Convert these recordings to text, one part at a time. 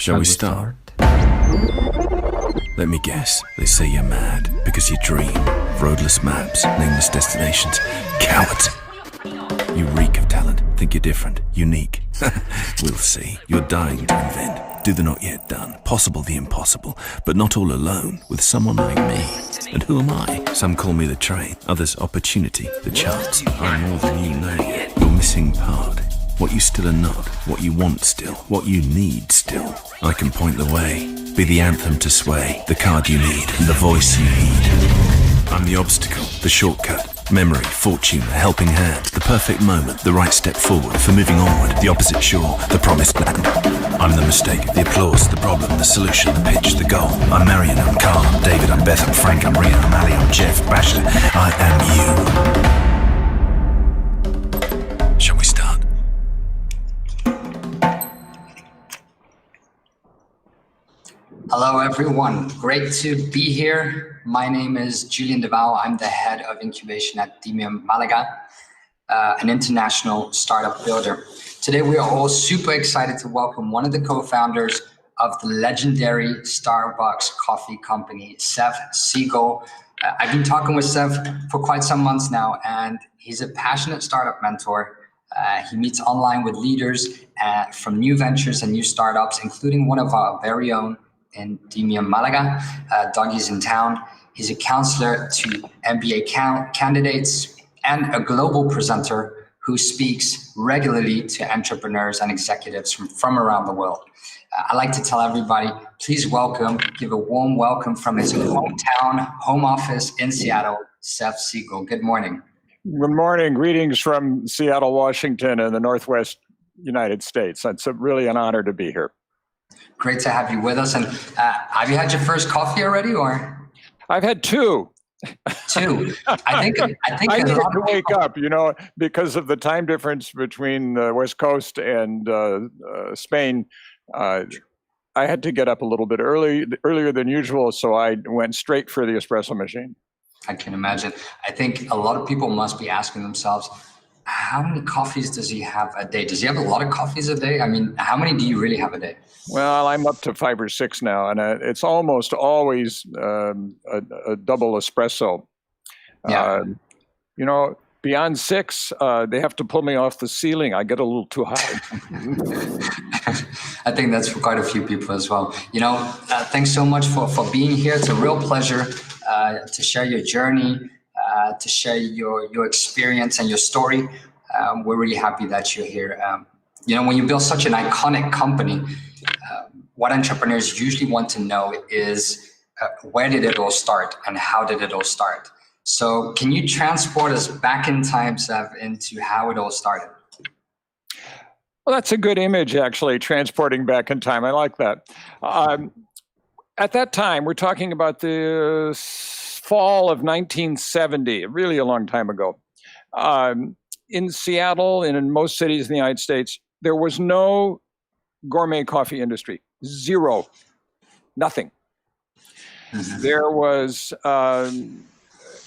Shall we start? Let me guess, they say you're mad because you dream of roadless maps, nameless destinations. Cowards! You reek of talent, think you're different, unique. We'll see. You're dying to invent, do the not yet done, possible the impossible, but not all alone, with someone like me. And who am I? Some call me the train, others opportunity, the chance. I'm more than you know yet. Your missing part. What you still are not, what you want still, what you need still. I can point the way, be the anthem to sway, the card you need, and the voice you need. I'm the obstacle, the shortcut, memory, fortune, a helping hand, the perfect moment, the right step forward for moving onward, the opposite shore, the promised land. I'm the mistake, the applause, the problem, the solution, the pitch, the goal. I'm Marion, I'm Carl, I'm David, I'm Beth, I'm Frank, I'm Ria, I'm Ali, I'm Jeff, Basher. I am you. Shall we start? Hello everyone, great to be here. My name is Julien de Waal. I'm the head of incubation at Malaga, an international startup builder. Today we are all super excited to welcome one of the co-founders of the legendary Starbucks coffee company, Zev Siegl. I've been talking with Zev for quite some months now, and he's a passionate startup mentor. He meets online with leaders from new ventures and new startups, including one of our very own in Malaga, Doggies in town. He's a counselor to MBA candidates and a global presenter who speaks regularly to entrepreneurs and executives from around the world. I like to tell everybody, please give a warm welcome from his hometown, home office in Seattle, Zev Siegl. Good morning. Good morning. Greetings from Seattle, Washington, and the Northwest United States. It's really an honor to be here. Great to have you with us. And have you had your first coffee already, or? I've had two. Two. I think I needed to wake up, because of the time difference between the West Coast and Spain. I had to get up a little bit earlier than usual, so I went straight for the espresso machine. I can imagine. I think a lot of people must be asking themselves, how many coffees does he have a day? Does he have a lot of coffees a day? I mean, how many do you really have a day? Well, I'm up to 5 or 6 now, and it's almost always a double espresso. Yeah. Beyond 6, they have to pull me off the ceiling. I get a little too high. I think that's for quite a few people as well. Thanks so much for being here. It's a real pleasure to share your journey, to share your experience and your story. We're really happy that you're here. When you build such an iconic company, what entrepreneurs usually want to know is where did it all start and how did it all start? So can you transport us back in time, Zev, into how it all started? Well, that's a good image, actually, transporting back in time. I like that. At that time, we're talking about the fall of 1970, really a long time ago. In Seattle and in most cities in the United States, there was no gourmet coffee industry. Zero. Nothing. Mm-hmm. There was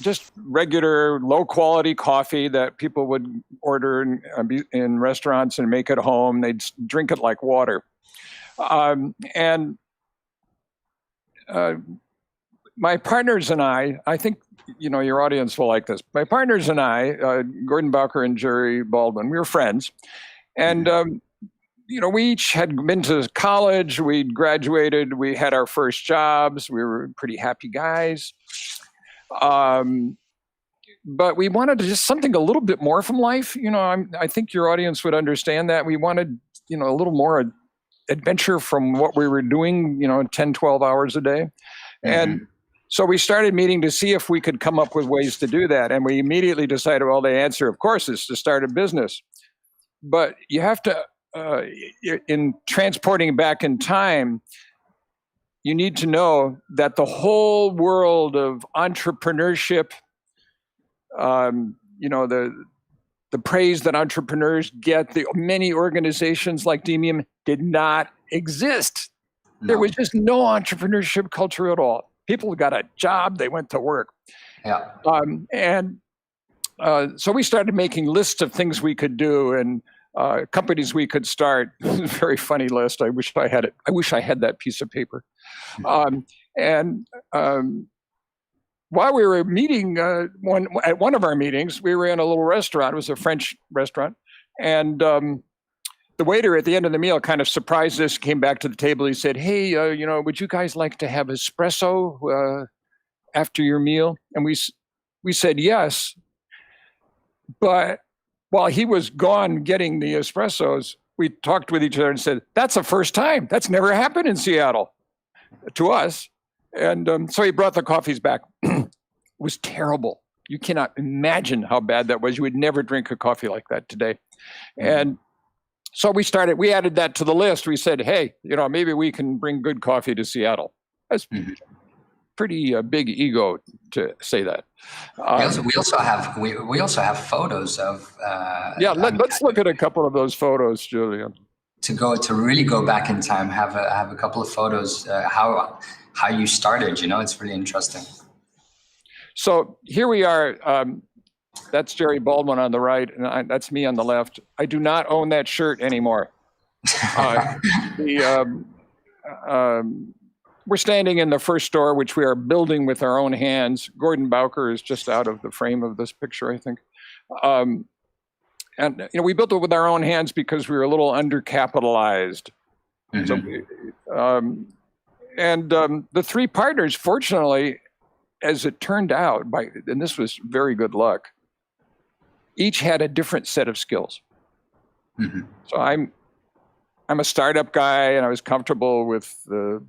just regular low-quality coffee that people would order in restaurants and make at home. They'd drink it like water. My partners and I think, your audience will like this. My partners and I, Gordon Bowker and Jerry Baldwin, we were friends. And, we each had been to college. We'd graduated. We had our first jobs. We were pretty happy guys. But we wanted just something a little bit more from life. I think your audience would understand that. We wanted, a little more adventure from what we were doing, 10, 12 hours a day. Mm-hmm. And so we started meeting to see if we could come up with ways to do that. And we immediately decided, well, the answer, of course, is to start a business. But you have to, in transporting back in time, you need to know that the whole world of entrepreneurship, the praise that entrepreneurs get, the many organizations like DMM did not exist. No. There was just no entrepreneurship culture at all. People got a job, they went to work. Yeah. So we started making lists of things we could do and companies we could start. It was a very funny list. I wish I had it. I wish I had that piece of paper. While we were meeting, at one of our meetings, we were in a little restaurant. It was a French restaurant. And the waiter at the end of the meal kind of surprised us, came back to the table. He said, hey, would you guys like to have espresso after your meal? And we said yes. But while he was gone getting the espressos, we talked with each other and said, that's the first time. That's never happened in Seattle to us. And so he brought the coffees back. It was terrible. You cannot imagine how bad that was. You would never drink a coffee like that today. Mm-hmm. And so we added that to the list. We said, hey, maybe we can bring good coffee to Seattle. That's pretty big ego to say that. We also have photos of. Let's look at a couple of those photos, Julian. To really go back in time, have a couple of photos. How you started, it's really interesting. So here we are. That's Jerry Baldwin on the right, and that's me on the left. I do not own that shirt anymore. We're standing in the first store, which we are building with our own hands. Gordon Bowker is just out of the frame of this picture, I think. And we built it with our own hands because we were a little undercapitalized. Mm-hmm. So, the three partners, fortunately, as it turned out, and this was very good luck, each had a different set of skills. Mm-hmm. So I'm a startup guy, and I was comfortable with the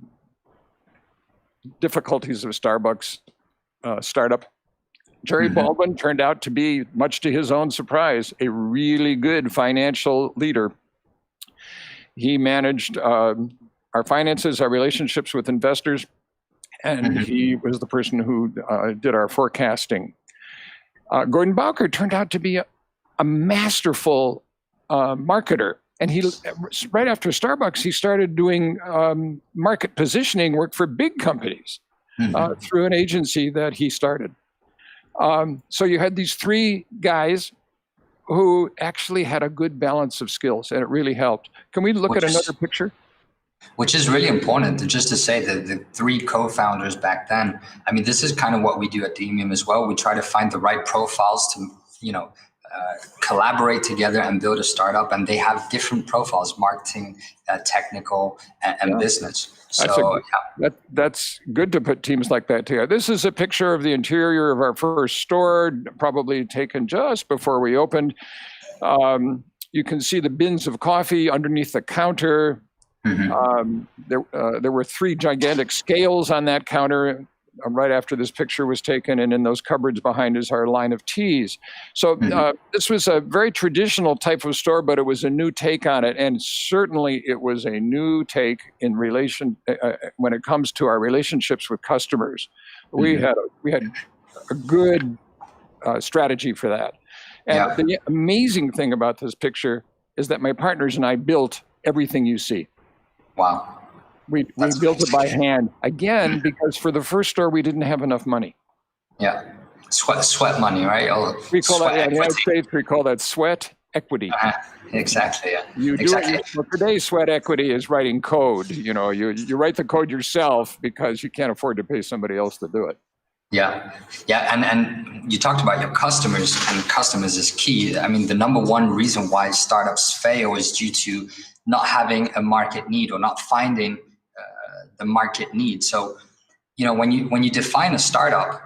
difficulties of Starbucks startup. Jerry Baldwin turned out to be, much to his own surprise, a really good financial leader. He managed our finances, our relationships with investors, and he was the person who did our forecasting. Gordon Bowker turned out to be a masterful marketer. And he, right after Starbucks, he started doing market positioning work for big companies through an agency that he started. So you had these three guys who actually had a good balance of skills, and it really helped. Can we look at another picture? Which is really important, just to say that the three co-founders back then, I mean, this is kind of what we do at Demium as well. We try to find the right profiles to, collaborate together and build a startup, and they have different profiles: marketing, technical, and business. So that's good to put teams like that together. This is a picture of the interior of our first store, probably taken just before we opened. You can see the bins of coffee underneath the counter. There were three gigantic scales on that counter right after this picture was taken, and in those cupboards behind is our line of teas. So this was a very traditional type of store, but it was a new take on it, and certainly it was a new take in relation when it comes to our relationships with customers. We had a good strategy for that. And the amazing thing about this picture is that my partners and I built everything you see. Wow. We built it by hand, again, because for the first store, we didn't have enough money. Yeah. Sweat money, right? We call that, in the United States, we call that sweat equity. Exactly, yeah. You do it, well, today, sweat equity is writing code. You write the code yourself because you can't afford to pay somebody else to do it. Yeah. And you talked about your customers, and customers is key. I mean, the number one reason why startups fail is due to not having a market need or not finding the market need. So, when you define a startup,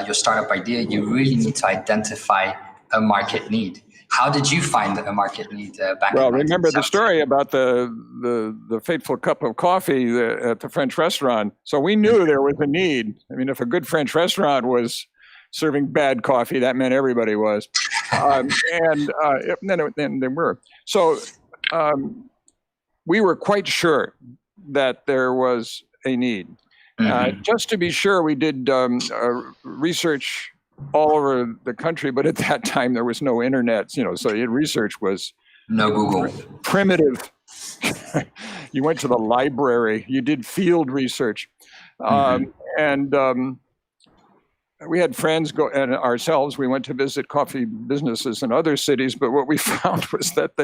your startup idea, you really need to identify a market need. How did you find a market need back? Well, remember the story about the fateful cup of coffee at the French restaurant. So we knew there was a need. I mean, if a good French restaurant was serving bad coffee, that meant everybody was, and then they were. So we were quite sure that there was a need. Just to be sure, we did research all over the country, but at that time there was no internet, so research was no Google, primitive. You went to the library, you did field research, and we had friends go, and ourselves, we went to visit coffee businesses in other cities, but what we found was that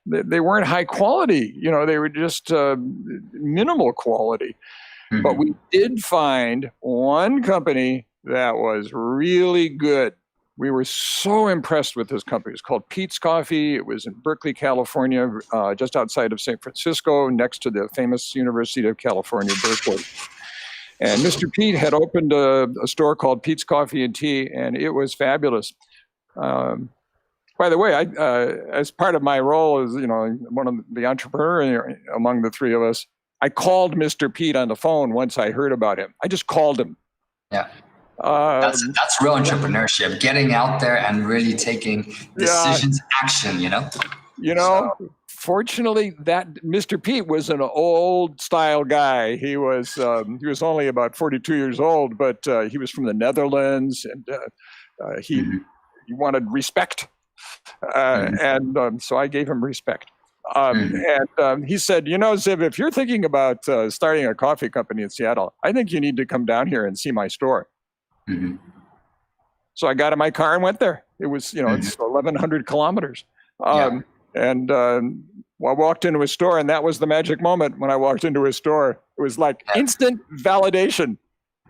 they weren't high quality. They were just minimal quality. But we did find one company that was really good. We were so impressed with this company. It's called Peet's Coffee. It was in Berkeley, California, just outside of San Francisco, next to the famous University of California, Berkeley. And Mr. Pete had opened a store called Peet's Coffee and Tea, and it was fabulous. By the way, as part of my role as one of the entrepreneur among the three of us, I called Mr. Pete on the phone once I heard about him. I just called him. Yeah. That's real entrepreneurship, getting out there and really taking decisions, action, Fortunately, that Mr. Pete was an old style guy. He was only about 42 years old, but he was from the Netherlands, and he wanted respect. And so I gave him respect. And he said, Zev, if you're thinking about starting a coffee company in Seattle, I think you need to come down here and see my store. So I got in my car and went there. It was, it's 1,100 kilometers. And I walked into his store, and that was the magic moment when I walked into his store. It was like instant validation.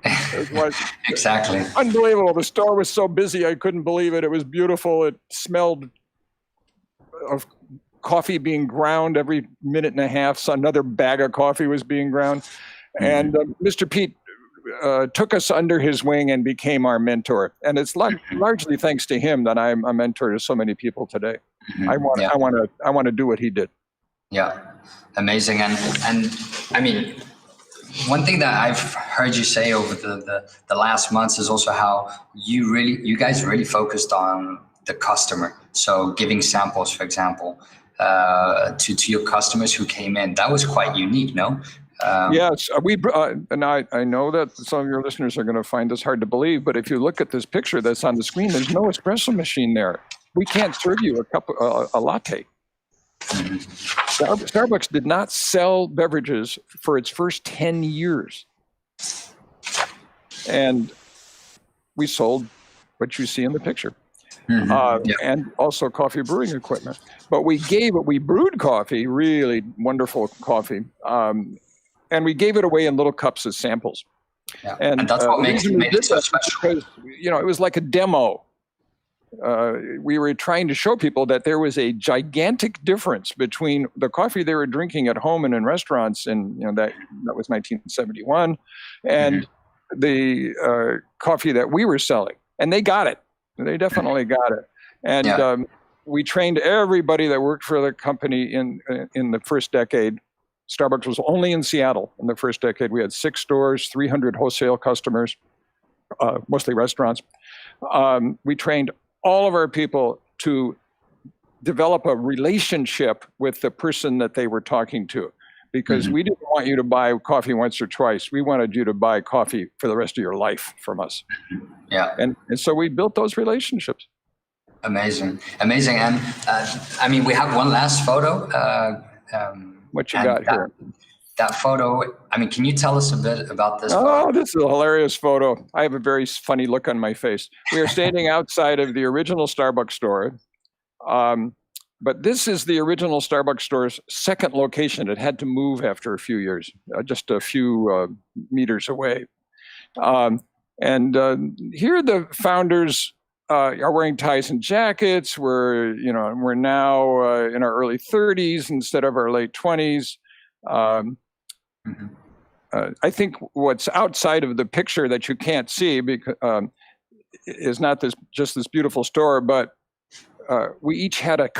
It was exactly unbelievable. The store was so busy, I couldn't believe it. It was beautiful. It smelled of coffee being ground every minute and a half. So another bag of coffee was being ground. And Mr. Pete took us under his wing and became our mentor. And it's largely thanks to him that I'm a mentor to so many people today. I want to do what he did. Yeah, amazing. And I mean, one thing that I've heard you say over the last months is also how you guys really focused on the customer. So giving samples, for example, to your customers who came in. That was quite unique, no? Yes, and I know that some of your listeners are going to find this hard to believe, but if you look at this picture that's on the screen, there's no espresso machine there. We can't serve you a latte. Starbucks did not sell beverages for its first 10 years. And we sold what you see in the picture. And also coffee brewing equipment. But we brewed coffee, really wonderful coffee, and we gave it away in little cups as samples. Yeah. And that's what made it so special. Because, it was like a demo. We were trying to show people that there was a gigantic difference between the coffee they were drinking at home and in restaurants, and that was 1971, and the coffee that we were selling. And they got it. They definitely got it. And we trained everybody that worked for the company in the first decade. Starbucks was only in Seattle in the first decade. We had 6 stores, 300 wholesale customers, mostly restaurants. We trained all of our people to develop a relationship with the person that they were talking to, because we didn't want you to buy coffee once or twice. We wanted you to buy coffee for the rest of your life from us. Yeah. And so we built those relationships. Amazing. And I mean, we have one last photo. What you got here? That photo, I mean, can you tell us a bit about this photo? Oh, this is a hilarious photo. I have a very funny look on my face. We are standing outside of the original Starbucks store. But this is the original Starbucks store's second location. It had to move after a few years, just a few meters away. And here the founders are wearing ties and jackets. We're now in our early 30s instead of our late 20s. I think what's outside of the picture that you can't see is not just this beautiful store, but we each had a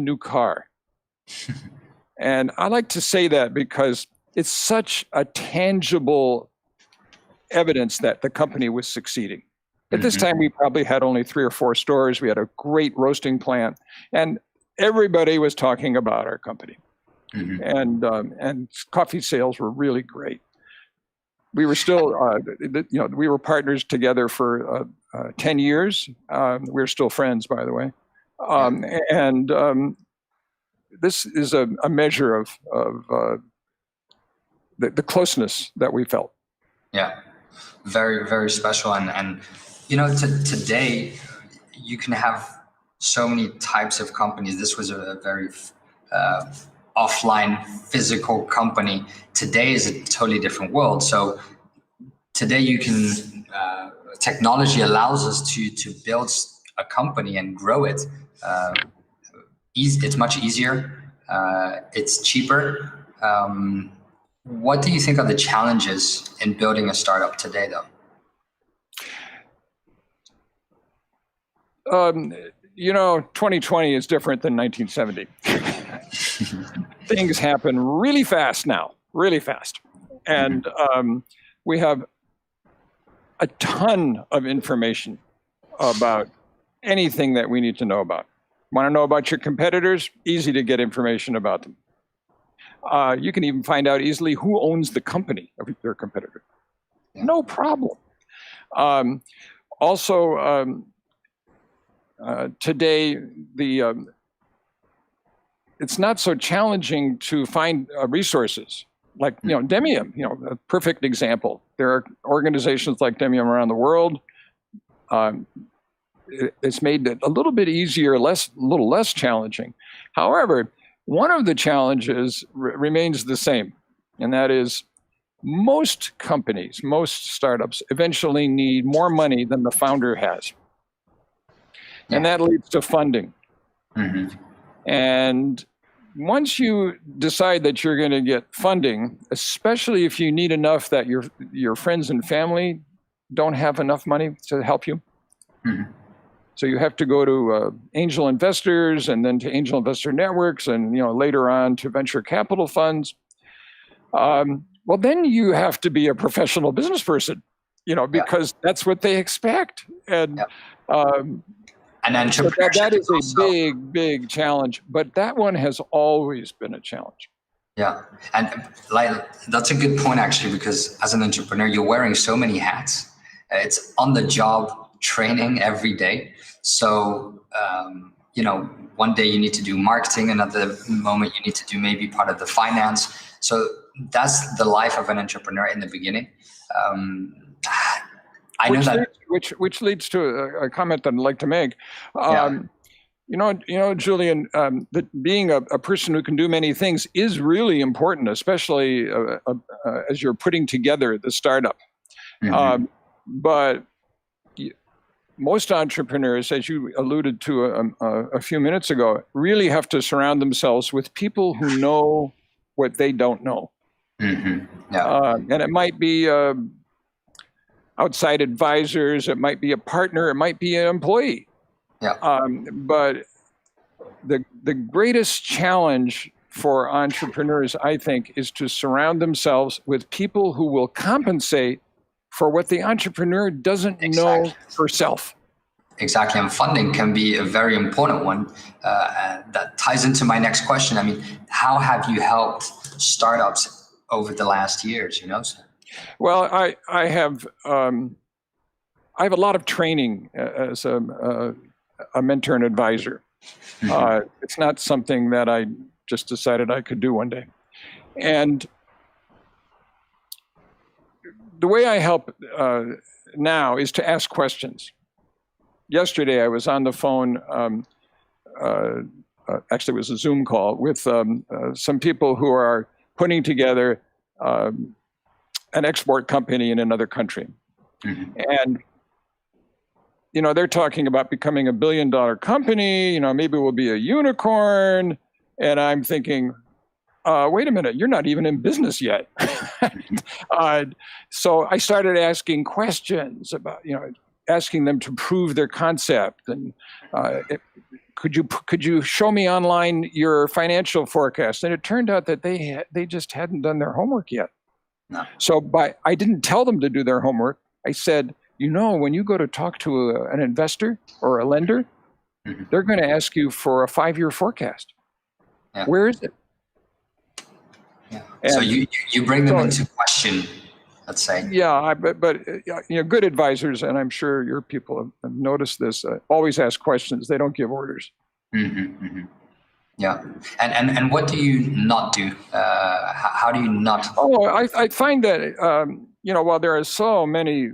new car. And I like to say that because it's such a tangible evidence that the company was succeeding. At this time, we probably had only 3 or 4 stores. We had a great roasting plant, and everybody was talking about our company. And coffee sales were really great. We were still, we were partners together for 10 years. We're still friends, by the way. This is a measure of the closeness that we felt. Yeah, very, very special. And today you can have so many types of companies. This was a very offline physical company. Today is a totally different world. So today you can, technology allows us to build a company and grow it. It's much easier. It's cheaper. What do you think are the challenges in building a startup today, though? 2020 is different than 1970. Things happen really fast now, really fast. And we have a ton of information about anything that we need to know about. Want to know about your competitors? Easy to get information about them. You can even find out easily who owns the company of your competitor. No problem. Today, it's not so challenging to find resources like Demium. A perfect example. There are organizations like Demium around the world. It's made it a little bit easier, a little less challenging. However, one of the challenges remains the same, and that is most companies, most startups eventually need more money than the founder has. And that leads to funding. And once you decide that you're going to get funding, especially if you need enough that your friends and family don't have enough money to help you. Mm-hmm. So you have to go to angel investors, and then to angel investor networks, and later on to venture capital funds. Well, then you have to be a professional business person, because that's what they expect. And and so that is a big challenge. But that one has always been a challenge. Yeah, and that's a good point actually, because as an entrepreneur, you're wearing so many hats. It's on the job training every day. So one day you need to do marketing, another moment you need to do maybe part of the finance. So that's the life of an entrepreneur in the beginning. I know that, which leads to a comment that I'd like to make. Julien, that being a person who can do many things is really important, especially as you're putting together the startup. Mm-hmm. But most entrepreneurs, as you alluded to a few minutes ago, really have to surround themselves with people who know what they don't know. Mm-hmm. Yeah. And it might be outside advisors, it might be a partner, it might be an employee. Yeah. But the greatest challenge for entrepreneurs, I think, is to surround themselves with people who will compensate for what the entrepreneur doesn't know herself. Exactly, and funding can be a very important one. That ties into my next question. I mean, how have you helped startups over the last years? Well, I have a lot of training as a mentor and advisor. Mm-hmm. It's not something that I just decided I could do one day. And the way I help now is to ask questions. Yesterday, I was on the phone, actually it was a Zoom call, with some people who are putting together an export company in another country. Mm-hmm. And they're talking about becoming $1 billion company, maybe we'll be a unicorn. And I'm thinking, wait a minute, you're not even in business yet. So I started asking questions about, asking them to prove their concept. And could you show me online your financial forecast? And it turned out that they just hadn't done their homework yet. No. So I didn't tell them to do their homework. I said, when you go to talk to an investor or a lender, mm-hmm. they're going to ask you for a 5-year forecast. Yeah. Where is it? Yeah. So you bring them into question, let's say. Yeah, but good advisors, and I'm sure your people have noticed this, always ask questions. They don't give orders. Mm-hmm, mm-hmm. Yeah, and what do you not do? How do you not? Oh, I find that while there are so many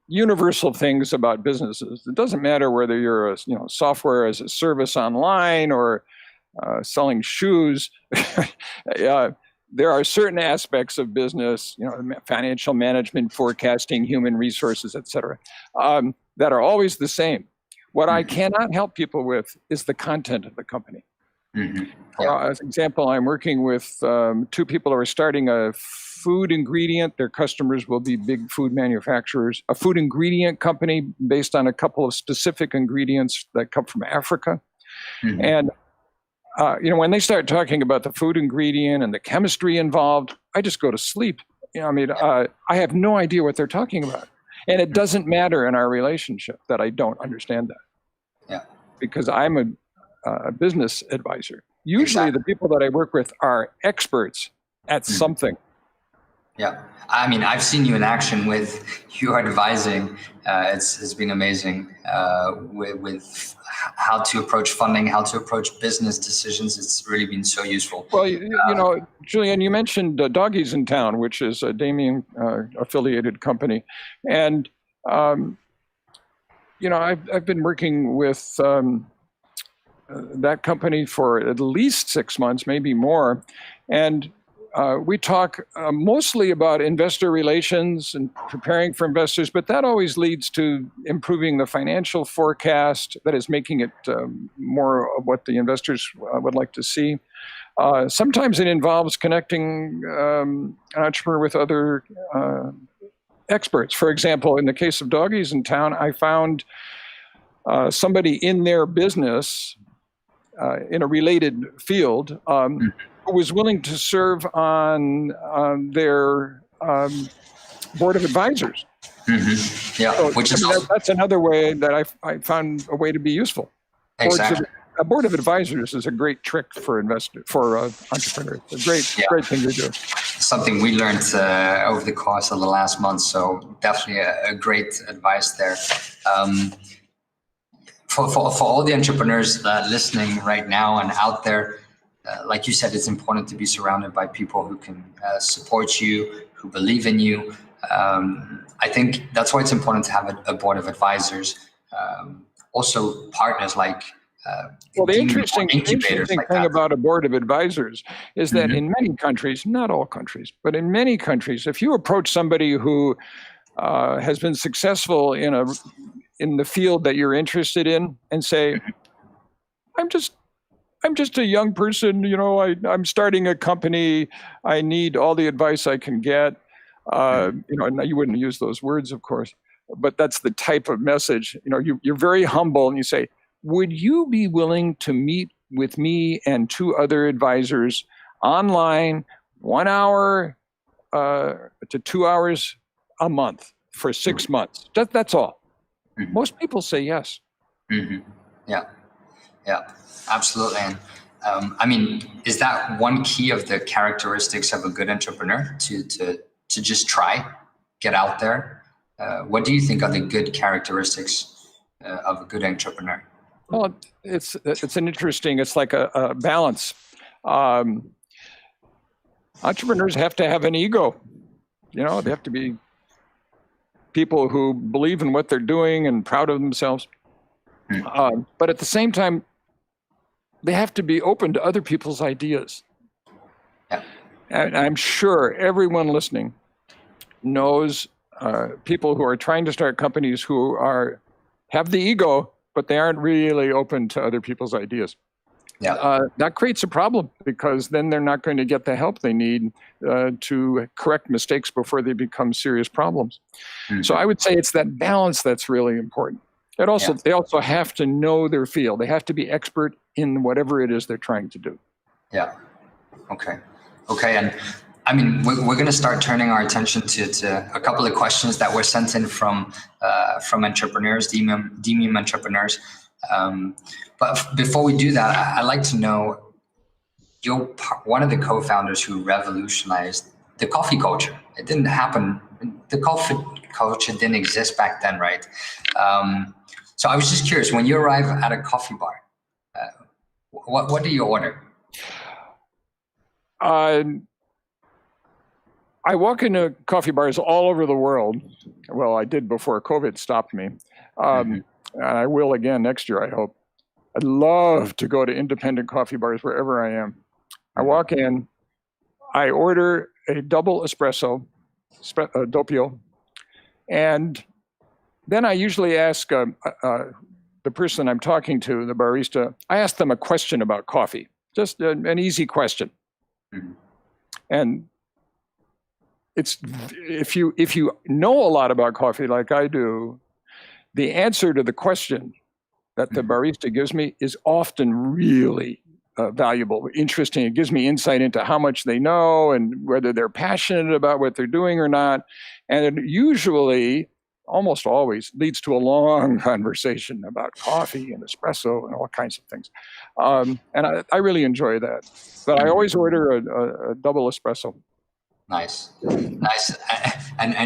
universal things about businesses, it doesn't matter whether you're a software as a service online or selling shoes. There are certain aspects of business, financial management, forecasting, human resources, et cetera, that are always the same. What I cannot help people with is the content of the company. Mm-hmm. Yeah. As an example, I'm working with 2 people who are starting a food ingredient. Their customers will be big food manufacturers, a food ingredient company based on a couple of specific ingredients that come from Africa. Mm-hmm. And when they start talking about the food ingredient and the chemistry involved, I just go to sleep. I have no idea what they're talking about. And it doesn't matter in our relationship that I don't understand that. Yeah. Because I'm a business advisor. Usually the people that I work with are experts at something. Yeah. I mean, I've seen you in action with your advising. It's been amazing with how to approach funding, how to approach business decisions. It's really been so useful. Well, Julien, you mentioned Doggies in Town, which is a Damien affiliated company. And, I've been working with that company for at least 6 months, maybe more. And we talk mostly about investor relations and preparing for investors, but that always leads to improving the financial forecast, that is making it more of what the investors would like to see. Sometimes it involves connecting an entrepreneur with other experts. For example, in the case of Doggies in town, I found somebody in their business in a related field who was willing to serve on their board of advisors. Mm-hmm. Yeah, So, which is also, that's another way that I found a way to be useful. exactly. A board of advisors is a great trick for entrepreneurs. It's a great thing to do. Something we learned over the course of the last month. So definitely a great advice there. For all the entrepreneurs listening right now and out there, like you said, it's important to be surrounded by people who can support you, who believe in you. I think that's why it's important to have a board of advisors. Also partners like well, the interesting like thing that. about a board of advisors is that in many countries, not all countries, but in many countries, if you approach somebody who has been successful in the field that you're interested in and say, I'm just a young person, I'm starting a company, I need all the advice I can get. And you wouldn't use those words, of course, but that's the type of message. You're very humble and you say, would you be willing to meet with me and two other advisors online 1 hour to 2 hours a month for 6 months? That's all. Mm-hmm. Most people say yes. Mm-hmm. Yeah, absolutely. And is that one key of the characteristics of a good entrepreneur to just try, get out there? What do you think are the good characteristics of a good entrepreneur? Well, it's like a balance. Entrepreneurs have to have an ego. They have to be people who believe in what they're doing and proud of themselves. But at the same time, they have to be open to other people's ideas. Yeah. And I'm sure everyone listening knows people who are trying to start companies who have the ego, but they aren't really open to other people's ideas. Yeah. That creates a problem because then they're not going to get the help they need to correct mistakes before they become serious problems. Mm-hmm. So I would say it's that balance that's really important. They also have to know their field. They have to be expert in whatever it is they're trying to do. Yeah. Okay. And we're going to start turning our attention to a couple of questions that were sent in from entrepreneurs, DMIM entrepreneurs. But before we do that, I'd like to know, you're one of the co-founders who revolutionized the coffee culture. It didn't happen. The coffee culture didn't exist back then, right? So I was just curious, when you arrive at a coffee bar, what do you order? I walk into coffee bars all over the world. Well, I did before COVID stopped me. And I will again next year, I hope. I'd love to go to independent coffee bars wherever I am. I walk in, I order a double espresso, doppio, and then I usually ask the person I'm talking to, the barista, I ask them a question about coffee, just an easy question. Mm-hmm. And if you know a lot about coffee like I do, the answer to the question that the barista gives me is often really valuable, interesting. It gives me insight into how much they know and whether they're passionate about what they're doing or not. And it usually, almost always, leads to a long conversation about coffee and espresso and all kinds of things. And I really enjoy that. But I always order a double espresso. Nice. And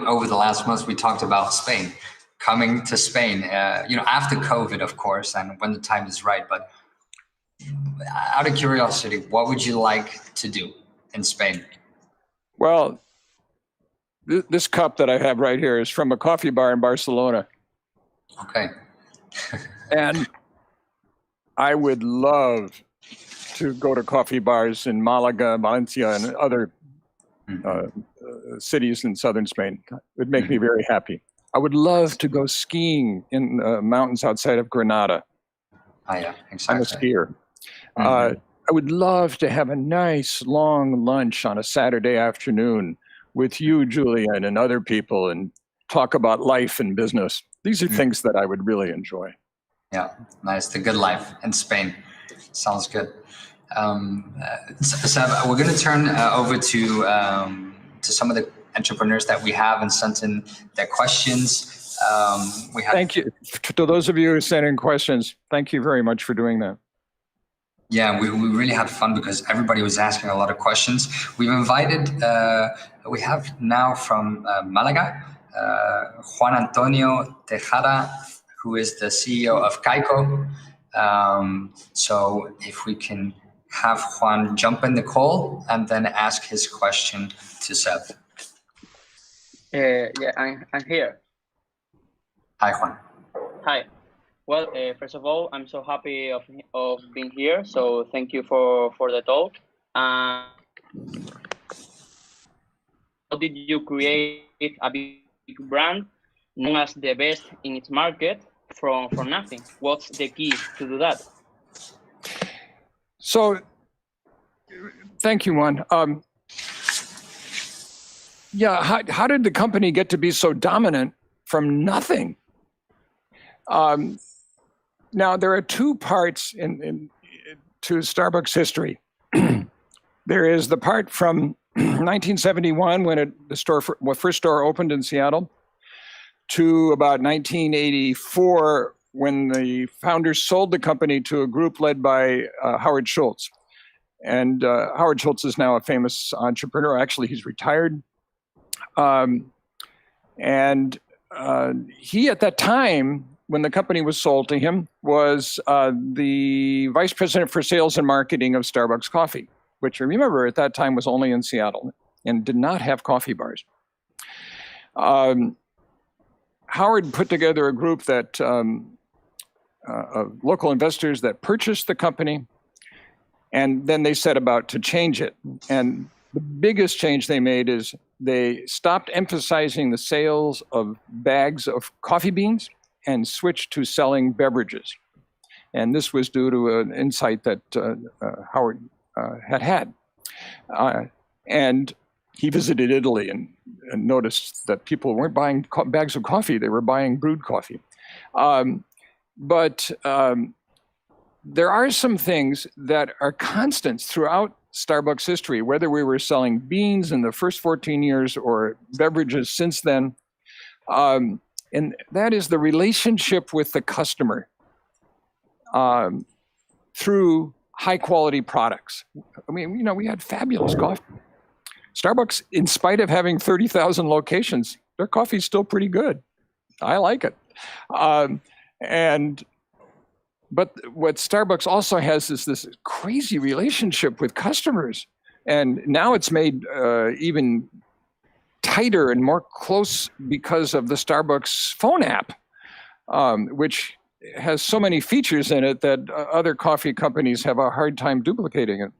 over the last months, we talked about Spain. Coming to Spain, after COVID, of course, and when the time is right. But out of curiosity, what would you like to do in Spain? Well, this cup that I have right here is from a coffee bar in Barcelona. Okay. And I would love to go to coffee bars in Malaga, Valencia, and other cities in southern Spain. It would make me very happy. I would love to go skiing in mountains outside of Granada. Oh, yeah, exactly. I'm a skier. I would love to have a nice long lunch on a Saturday afternoon with you, Julien, and other people and talk about life and business. These are things that I would really enjoy. Yeah, nice. The good life in Spain. Sounds good. So we're going to turn over to some of the entrepreneurs that we have and sent in their questions. Thank you. To those of you who sent in questions, thank you very much for doing that. Yeah, we really had fun because everybody was asking a lot of questions. We've invited, we have now from Malaga, Juan Antonio Tejara, who is the CEO of Kaiko. So if we can have Juan jump in the call and then ask his question to Zev. Yeah, I'm here. Hi, Juan. Hi. Well, first of all, I'm so happy of being here. So thank you for the talk. How did you create a big brand known as the best in its market from nothing? What's the key to do that? So, thank you, Juan. How did the company get to be so dominant from nothing? Now, there are two parts to Starbucks history. There is the part from 1971 when the first store opened in Seattle to about 1984 when the founders sold the company to a group led by Howard Schultz. And Howard Schultz is now a famous entrepreneur. Actually, he's retired. He, at that time, when the company was sold to him, was the vice president for sales and marketing of Starbucks Coffee, which, remember, at that time was only in Seattle and did not have coffee bars. Howard put together a group that of local investors that purchased the company, and then they set about to change it. And the biggest change they made is they stopped emphasizing the sales of bags of coffee beans and switched to selling beverages. And this was due to an insight that Howard had. And he visited Italy and noticed that people weren't buying bags of coffee, they were buying brewed coffee. But there are some things that are constants throughout Starbucks history, whether we were selling beans in the first 14 years or beverages since then. And that is the relationship with the customer through high quality products. I mean, we had fabulous coffee. Starbucks, in spite of having 30,000 locations, their coffee is still pretty good. I like it. But what Starbucks also has is this crazy relationship with customers. And now it's made even tighter and more close because of the Starbucks phone app, which has so many features in it that other coffee companies have a hard time duplicating it.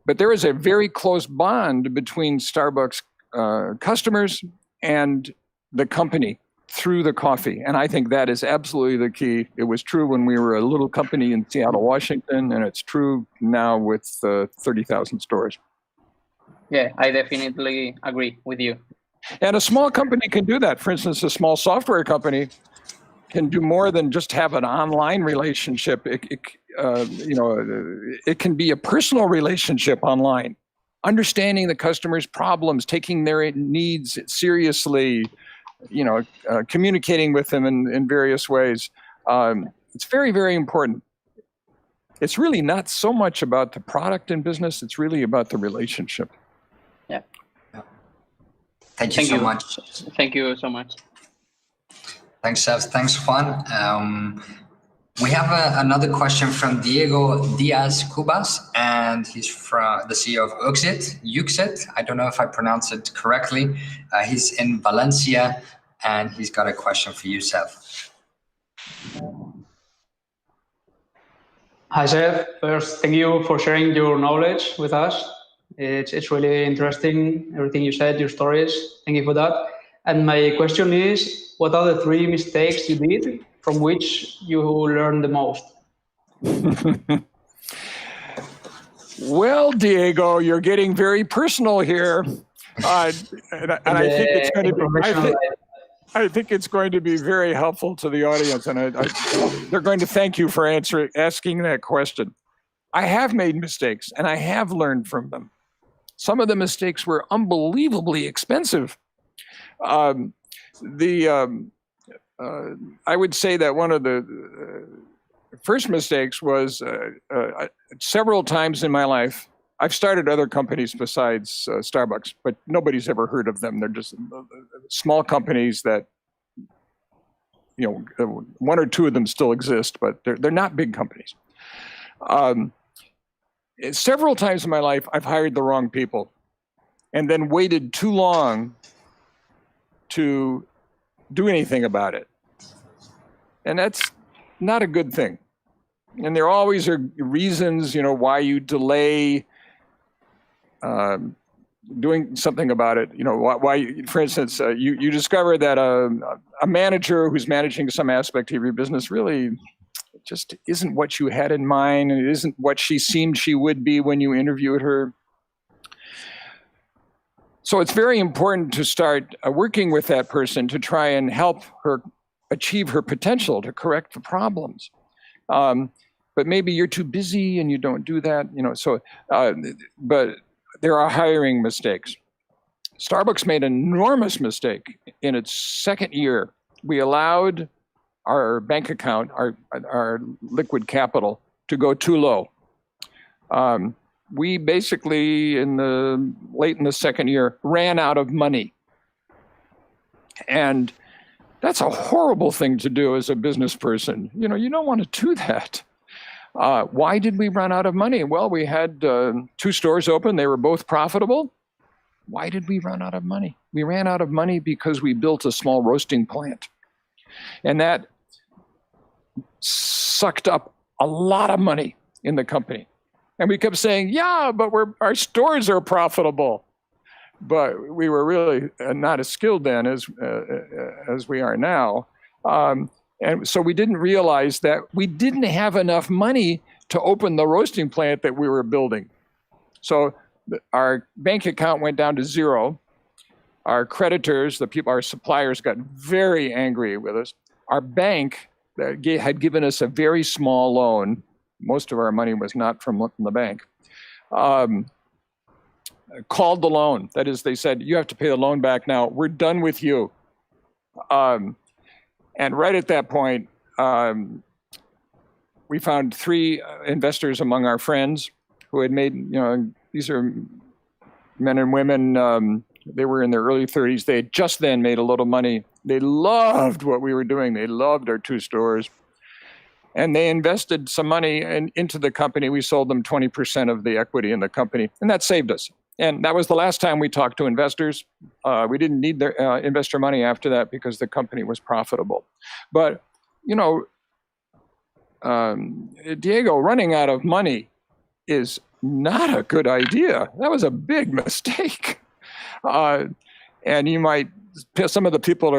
But there is a very close bond between Starbucks customers and the company through the coffee. And I think that is absolutely the key. It was true when we were a little company in Seattle, Washington, and it's true now with 30,000 stores. Yeah, I definitely agree with you. And a small company can do that. For instance, a small software company can do more than just have an online relationship. It can be a personal relationship online, understanding the customer's problems, taking their needs seriously, communicating with them in various ways. It's very, very important. It's really not so much about the product in business. It's really about the relationship. Yeah. Thank you so much. Thank you so much. Thanks, Zev. Thanks, Juan. We have another question from Diaz Kubas, and he's from the CEO of Uxit. I don't know if I pronounced it correctly. He's in Valencia, and he's got a question for you, Zev. Hi, Zev. First, thank you for sharing your knowledge with us. It's really interesting, everything you said, your stories. Thank you for that. And my question is, what are the 3 mistakes you did from which you learned the most? Well, Diego, you're getting very personal here. And I think it's going to be, I think it's going to be very helpful to the audience, and they're going to thank you for asking that question. I have made mistakes, and I have learned from them. Some of the mistakes were unbelievably expensive. I would say that one of the first mistakes was several times in my life. I've started other companies besides Starbucks, but nobody's ever heard of them. They're just small companies that, one or two of them still exist, but they're not big companies. Several times in my life, I've hired the wrong people and then waited too long to do anything about it. And that's not a good thing. And there always are reasons, why you delay doing something about it. Why, for instance, you discover that a manager who's managing some aspect of your business really just isn't what you had in mind, and it isn't what she seemed she would be when you interviewed her. So it's very important to start working with that person to try and help her achieve her potential, to correct the problems. But maybe you're too busy and you don't do that, but there are hiring mistakes. Starbucks made an enormous mistake in its second year. We allowed our bank account, our liquid capital, to go too low. We basically, late in the second year, ran out of money. And that's a horrible thing to do as a business person. You don't want to do that. Why did we run out of money? Well, we had 2 stores open. They were both profitable. Why did we run out of money? We ran out of money because we built a small roasting plant. And that sucked up a lot of money in the company. And we kept saying, yeah, but our stores are profitable. But we were really not as skilled then as we are now. And so we didn't realize that we didn't have enough money to open the roasting plant that we were building. So our bank account went down to 0. Our creditors, our suppliers, got very angry with us. Our bank had given us a very small loan. Most of our money was not from the bank. Called the loan. That is, they said, you have to pay the loan back now. We're done with you. And right at that point, we found 3 investors among our friends who had made, these are men and women, they were in their early 30s. They had just then made a little money. They loved what we were doing. They loved our 2 stores. And they invested some money into the company. We sold them 20% of the equity in the company, and that saved us. And that was the last time we talked to investors. We didn't need their investor money after that because the company was profitable. But, Diego, running out of money is not a good idea. That was a big mistake. And you might, some of the people who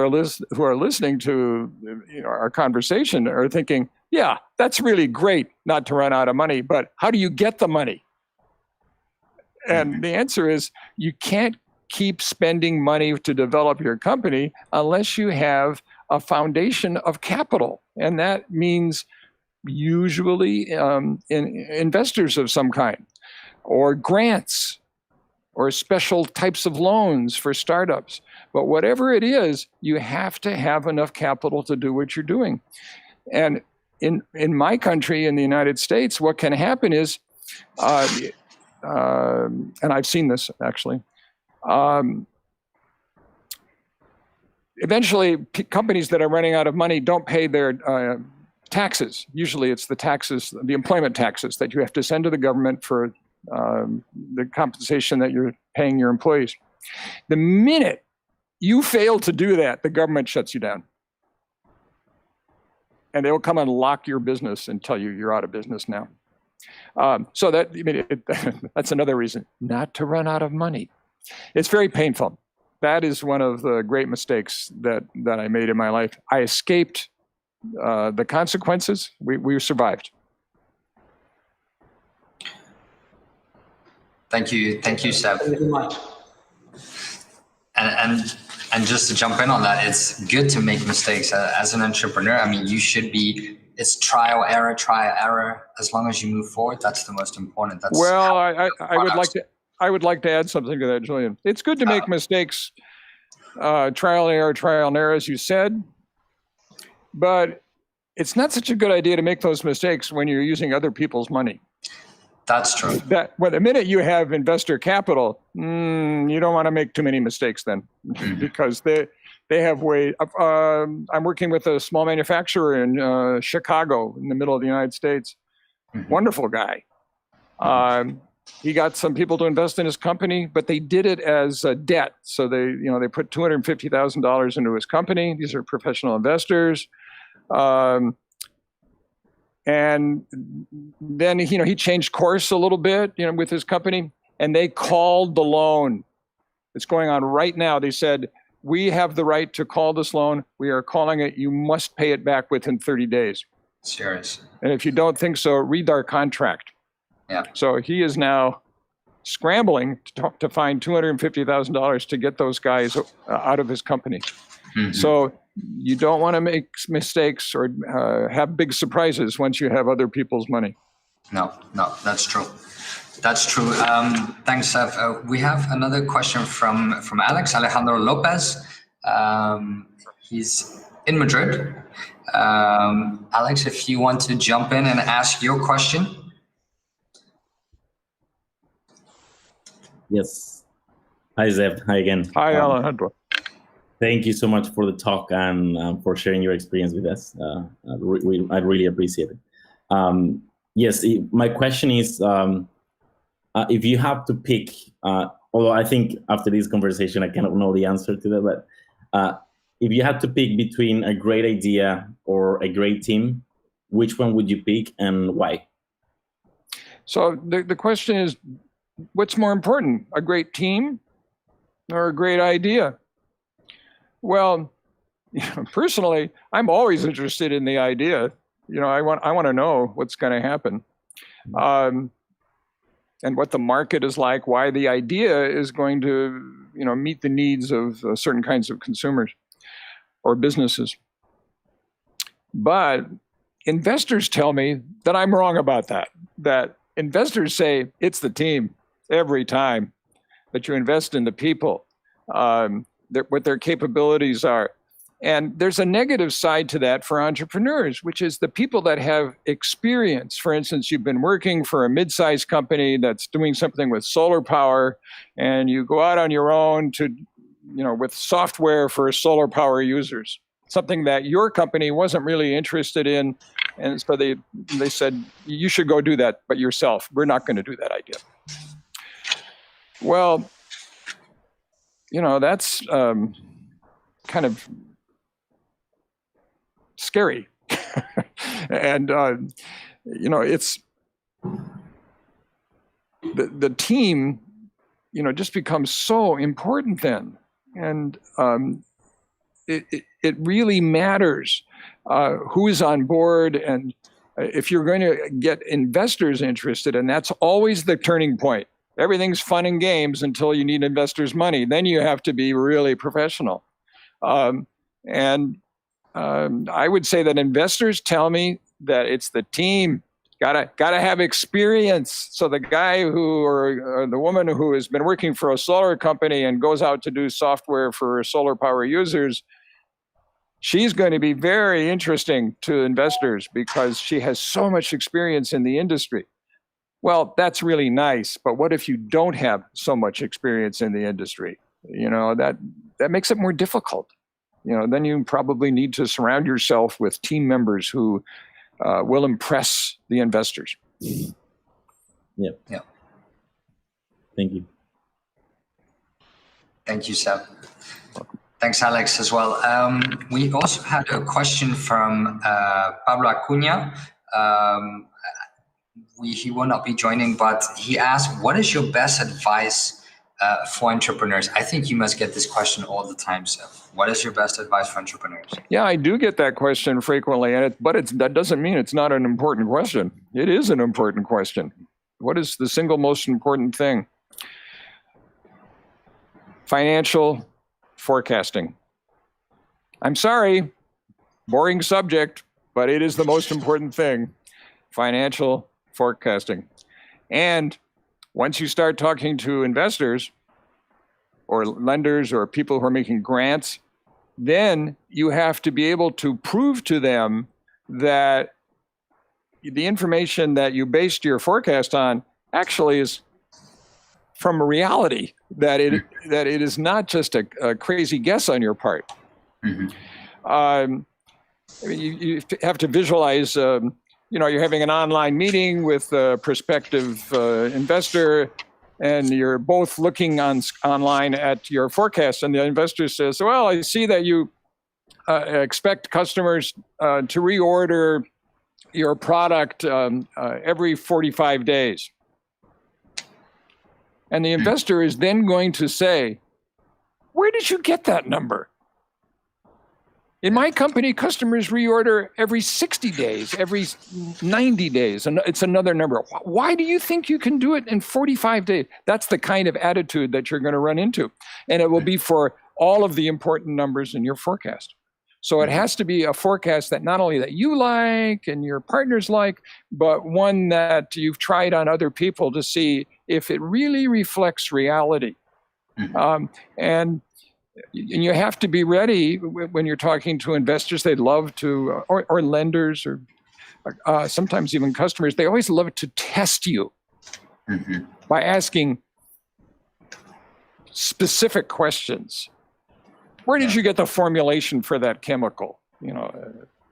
are listening to our conversation are thinking, yeah, that's really great not to run out of money, but how do you get the money? And the answer is you can't keep spending money to develop your company unless you have a foundation of capital. And that means usually investors of some kind, or grants, or special types of loans for startups. But whatever it is, you have to have enough capital to do what you're doing. And in my country, in the United States, what can happen is, and I've seen this actually, eventually companies that are running out of money don't pay their taxes. Usually it's the taxes, the employment taxes that you have to send to the government for the compensation that you're paying your employees. The minute you fail to do that, the government shuts you down. And they will come and lock your business and tell you you're out of business now. So that, I mean, that's another reason not to run out of money. It's very painful. That is one of the great mistakes that I made in my life. I escaped the consequences. We survived. Thank you, Zev. Thank you so much. And just to jump in on that, it's good to make mistakes as an entrepreneur. I mean, you should be. It's trial error. As long as you move forward, that's the most important. That's well, I would like to add something to that, Julien. It's good to make mistakes, trial and error, as you said, but it's not such a good idea to make those mistakes when you're using other people's money. That's true. Well, the minute you have investor capital, you don't want to make too many mistakes then, because they have way. I'm working with a small manufacturer in Chicago, in the middle of the United States. Wonderful guy. He got some people to invest in his company, but they did it as a debt. So they put $250,000 into his company. These are professional investors. And then, he changed course a little bit, with his company, and they called the loan. It's going on right now. They said, we have the right to call this loan. We are calling it. You must pay it back within 30 days. Serious. And if you don't think so, read our contract. Yeah. So he is now scrambling to find $250,000 to get those guys out of his company. So you don't want to make mistakes or have big surprises once you have other people's money. No, that's true. That's true. Thanks, Zev. We have another question from Alejandro Lopez. He's in Madrid. Alex, if you want to jump in and ask your question. Yes. Hi, Zev. Hi again. Hi, Alejandro. Thank you so much for the talk and for sharing your experience with us. I really appreciate it. Yes, my question is, if you have to pick, although I think after this conversation, I cannot know the answer to that, but if you had to pick between a great idea or a great team, which one would you pick and why? So the question is, what's more important, a great team or a great idea? Well, personally, I'm always interested in the idea. I want to know what's going to happen, and what the market is like, why the idea is going to, meet the needs of certain kinds of consumers or businesses. But investors tell me that I'm wrong about that. That investors say it's the team every time, that you invest in the people. What their capabilities are. And there's a negative side to that for entrepreneurs, which is the people that have experience. For instance, you've been working for a mid-sized company that's doing something with solar power, and you go out on your own to, with software for solar power users, something that your company wasn't really interested in. And so they said, you should go do that, but yourself. We're not going to do that idea. Well, that's kind of scary. And, it's the team, just becomes so important then. And it really matters who is on board. And if you're going to get investors interested, and that's always the turning point. Everything's fun and games until you need investors' money. Then you have to be really professional. And I would say that investors tell me that it's the team. Gotta have experience. So the guy or the woman who has been working for a solar company and goes out to do software for solar power users, she's going to be very interesting to investors because she has so much experience in the industry. Well, that's really nice, but what if you don't have so much experience in the industry? That makes it more difficult. Then you probably need to surround yourself with team members who will impress the investors. Yeah. Thank you. Thank you, Zev. Thanks, Alex, as well. We also had a question from Pablo Acuna. he will not be joining, but he asked, what is your best advice for entrepreneurs? I think you must get this question all the time, Zev. What is your best advice for entrepreneurs? Yeah, I do get that question frequently, and that doesn't mean it's not an important question. It is an important question. What is the single most important thing? Financial forecasting. I'm sorry, boring subject, but it is the most important thing. Financial forecasting. And once you start talking to investors or lenders or people who are making grants, then you have to be able to prove to them that the information that you based your forecast on actually is from a reality, that it is not just a crazy guess on your part. You have to visualize, you're having an online meeting with a prospective investor, and you're both looking online at your forecast, and the investor says, well, I see that you expect customers to reorder your product every 45 days. And the investor is then going to say, where did you get that number? In my company, customers reorder every 60 days, every 90 days, and it's another number. Why do you think you can do it in 45 days? That's the kind of attitude that you're going to run into. And it will be for all of the important numbers in your forecast. So it has to be a forecast that not only that you like and your partners like, but one that you've tried on other people to see if it really reflects reality. And you have to be ready when you're talking to investors. They'd love to, or lenders, or sometimes even customers. They always love to test you by asking specific questions. Where did you get the formulation for that chemical?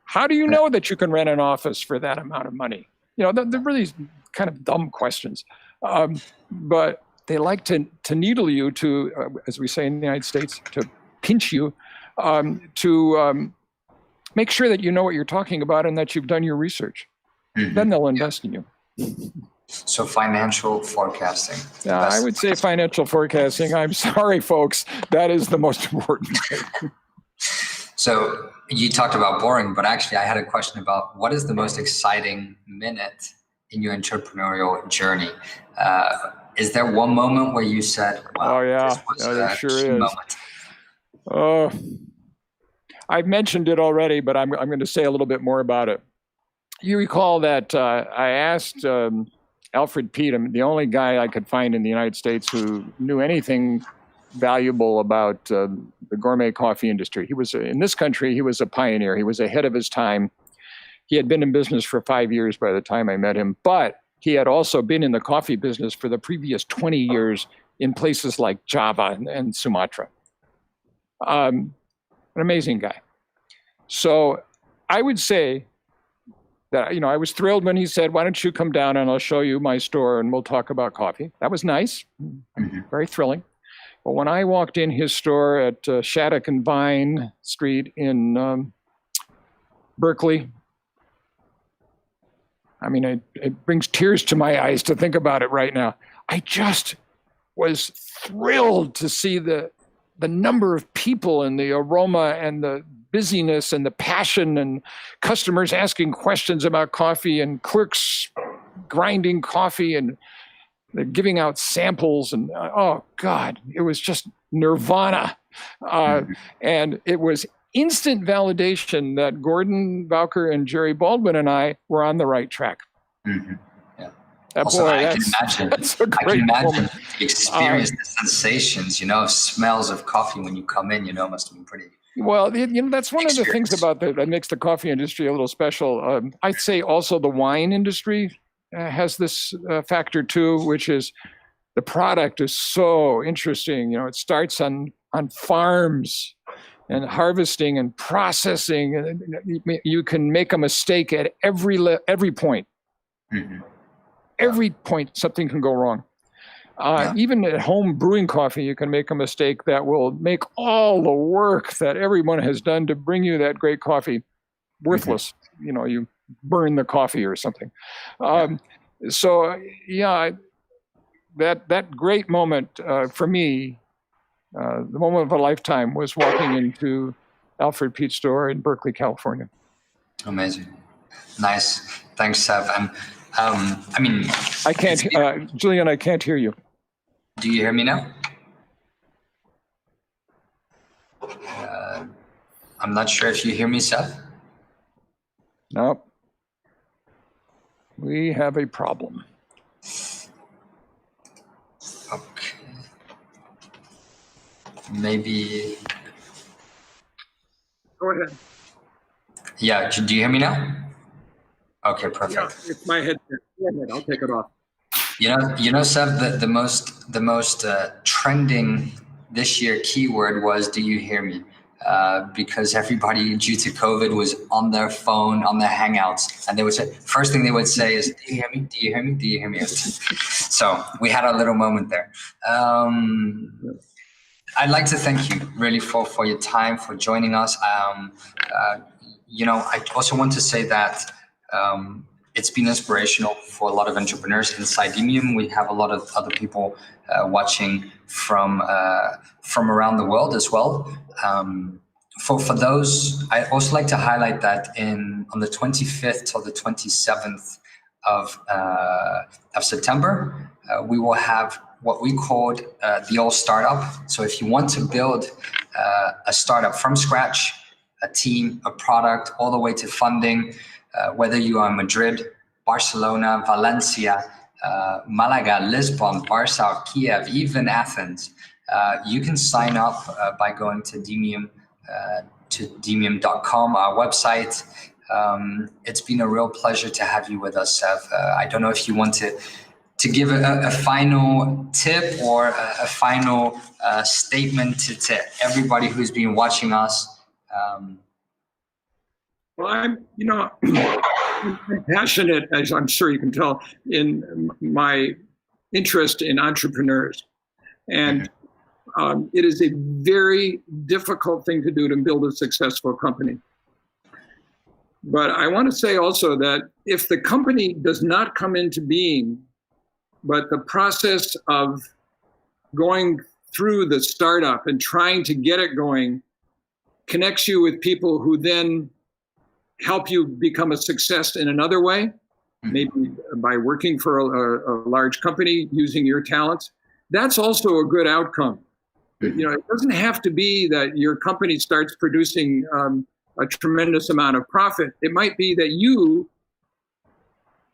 How do you know that you can rent an office for that amount of money? They're really kind of dumb questions, but they like to needle you, to, as we say in the United States, to pinch you, to make sure that you know what you're talking about and that you've done your research. Then they'll invest in you. So financial forecasting. Yeah, I would say financial forecasting. I'm sorry, folks. That is the most important thing. So you talked about boring, but actually I had a question about what is the most exciting minute in your entrepreneurial journey? Is there one moment where you said, wow, this was there sure is. Moment? I've mentioned it already, but I'm going to say a little bit more about it. You recall that I asked Alfred Petem, the only guy I could find in the United States who knew anything valuable about the gourmet coffee industry. He was, in this country, he was a pioneer. He was ahead of his time. He had been in business for 5 years by the time I met him, but he had also been in the coffee business for the previous 20 years in places like Java and Sumatra. An amazing guy. So I would say that, I was thrilled when he said, why don't you come down and I'll show you my store and we'll talk about coffee. That was nice, very thrilling. But when I walked in his store at Shattuck and Vine Street in Berkeley, it brings tears to my eyes to think about it right now. I just was thrilled to see the number of people and the aroma and the busyness and the passion and customers asking questions about coffee and clerks grinding coffee and giving out samples. And oh God, it was just nirvana. And it was instant validation that Gordon Bowker and Jerry Baldwin and I were on the right track. Also, boy, I can imagine the experience, the sensations, smells of coffee when you come in, must have been pretty. Well, that's one of the things about that makes the coffee industry a little special. I'd say also the wine industry has this factor too, which is the product is so interesting. It starts on farms and harvesting and processing. You can make a mistake at every point. Every point, something can go wrong. Even at home brewing coffee, you can make a mistake that will make all the work that everyone has done to bring you that great coffee worthless. You burn the coffee or something. So yeah, that great moment for me, the moment of a lifetime, was walking into Alfred Pete's store in Berkeley, California. Amazing. Nice. Thanks, Zev. And I mean, I can't, Julian, I can't hear you. do you hear me now? I'm not sure if you hear me, Zev. No. We have a problem. Okay. Maybe. Go ahead. Yeah. Do you hear me now? Okay, perfect. Yeah, it's my headset. Go ahead, I'll take it off. You know, Zev, the most trending this year keyword was "Do you hear me?" Because everybody, due to COVID, was on their phone, on their Hangouts, and they would say, first thing they would say is, "Do you hear me? Do you hear me? Do you hear me?" So we had a little moment there. I'd like to thank you really for your time, for joining us. You know, I also want to say that it's been inspirational for a lot of entrepreneurs inside Demium. We have a lot of other people watching from around the world as well. For those, I also like to highlight that on the 25th till the 27th of September, we will have what we called the All Startup. So if you want to build a startup from scratch, a team, a product, all the way to funding, whether you are in Madrid, Barcelona, Valencia, Malaga, Lisbon, Warsaw, Kiev, even Athens, you can sign up by going to Demium, to demium.com, our website. It's been a real pleasure to have you with us, Zev. I don't know if you want to give a final tip or a final statement to everybody who's been watching us. Well, I'm passionate, as I'm sure you can tell, in my interest in entrepreneurs. And it is a very difficult thing to do to build a successful company. But I want to say also that if the company does not come into being, but the process of going through the startup and trying to get it going connects you with people who then help you become a success in another way, maybe by working for a large company using your talents, that's also a good outcome. You know, it doesn't have to be that your company starts producing a tremendous amount of profit. It might be that you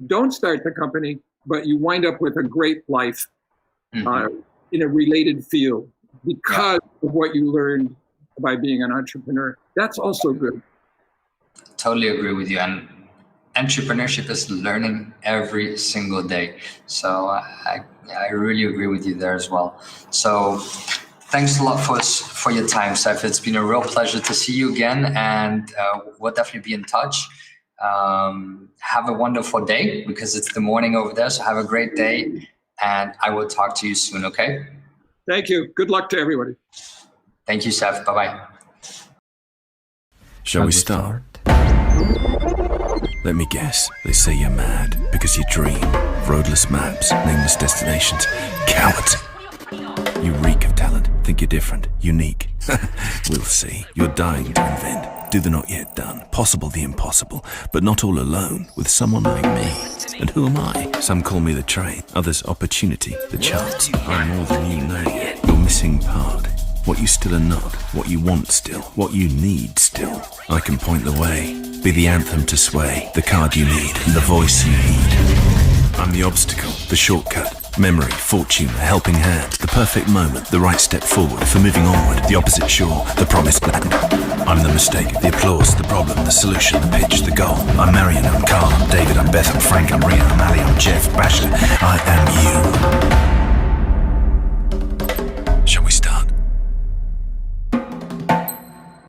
don't start the company, but you wind up with a great life in a related field because of what you learned by being an entrepreneur. That's also good. Totally agree with you. And entrepreneurship is learning every single day. So I really agree with you there as well. So thanks a lot for your time, Zev. It's been a real pleasure to see you again, and we'll definitely be in touch. Have a wonderful day, because it's the morning over there. So have a great day, and I will talk to you soon, okay? Thank you. Good luck to everybody. Thank you, Zev. Bye-bye. Shall we start? Let me guess. They say you're mad because you dream. Roadless maps, nameless destinations. Coward! You reek of talent. Think you're different, unique. We'll see. You're dying to invent. Do the not yet done. Possible the impossible. But not all alone. With someone like me. And who am I? Some call me the train. Others opportunity. The chance. I'm more than you know yet. Your missing part. What you still are not. What you want still. What you need still. I can point the way. Be the anthem to sway. The card you need. And the voice you need. I'm the obstacle. The shortcut. Memory, fortune, a helping hand. The perfect moment. The right step forward. For moving onward. The opposite shore. The promised land. I'm the mistake. The applause. The problem. The solution. The pitch. The goal. I'm Marion. I'm Carl. I'm David. I'm Beth. I'm Frank. I'm Rian. I'm Ali. I'm Jeff. Basher. I am you. Shall we start?